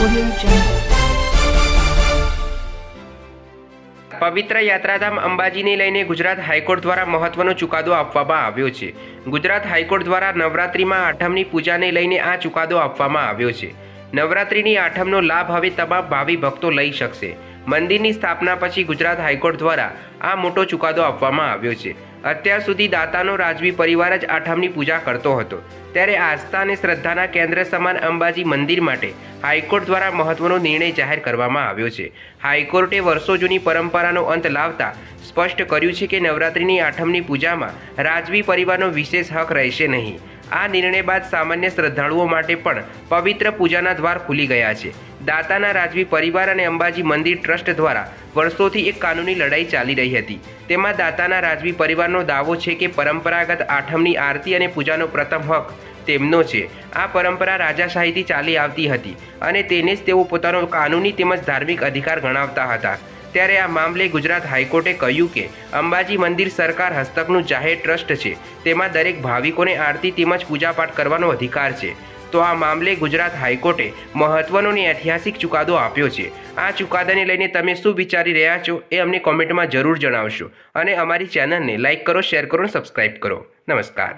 Audio Jungle. પવિત્ર યાત્રાધામ અંબાજીને લઈને ગુજરાત હાઈકોર્ટ દ્વારા મહત્વનો ચુકાદો આપવામાં આવ્યો છે। ગુજરાત હાઈકોર્ટ દ્વારા નવરાત્રિમાં આઠમની પૂજાને લઈને આ ચુકાદો આપવામાં આવ્યો છે। નવરાત્રિની આઠમનો લાભ હવે તમામ ભાવિ ભક્તો લઈ શકશે। મંદિરની સ્થાપના પછી ગુજરાત હાઈકોર્ટ દ્વારા આ મોટો ચુકાદો આપવામાં આવ્યો છે। અત્યાર સુધી દાતાનો રાજવી પરિવાર જ આઠમની પૂજા કરતો હતો, ત્યારે આસ્થા અને શ્રદ્ધાના કેન્દ્ર સમાન અંબાજી મંદિર માટે હાઈકોર્ટ દ્વારા મહત્વનો નિર્ણય જાહેર કરવામાં આવ્યો છે। હાઈકોર્ટે વર્ષો જૂની પરંપરાનો અંત લાવતા સ્પષ્ટ કર્યું છે કે નવરાત્રિની આઠમની પૂજામાં રાજવી પરિવારનો વિશેષ હક રહેશે નહીં। આ નિર્ણય બાદ સામાન્ય શ્રદ્ધાળુઓ માટે પણ પવિત્ર પૂજાના દ્વાર ખુલી ગયા છે। દાતાના રાજવી પરિવાર અને અંબાજી મંદિર ટ્રસ્ટ દ્વારા વર્ષોથી એક કાનૂની લડાઈ ચાલી રહી હતી। તેમાં દાતાના રાજવી પરિવારનો દાવો છે કે પરંપરાગત આઠમની આરતી અને પૂજાનો પ્રથમ હક તેમનો છે। આ પરંપરા રાજાશાહીથી ચાલી આવતી હતી અને તેને જ તેઓ પોતાનો કાનૂની તેમજ ધાર્મિક અધિકાર ગણાવતા હતા। ત્યારે આ મામલે ગુજરાત હાઈકોર્ટે કહ્યું કે અંબાજી મંદિર સરકાર હસ્તકનું જાહેર ટ્રસ્ટ છે, તેમાં દરેક ભાવિકોને આરતી તેમજ પૂજાપાઠ કરવાનો અધિકાર છે। તો આ મામલે ગુજરાત હાઈકોર્ટે મહત્વનો અને ઐતિહાસિક ચુકાદો આપ્યો છે। આ ચુકાદાને લઈને તમે શું વિચારી રહ્યા છો એ અમને કોમેન્ટમાં જરૂર જણાવશો અને અમારી ચેનલને લાઇક કરો, શેર કરો અને સબસ્ક્રાઈબ કરો। નમસ્કાર।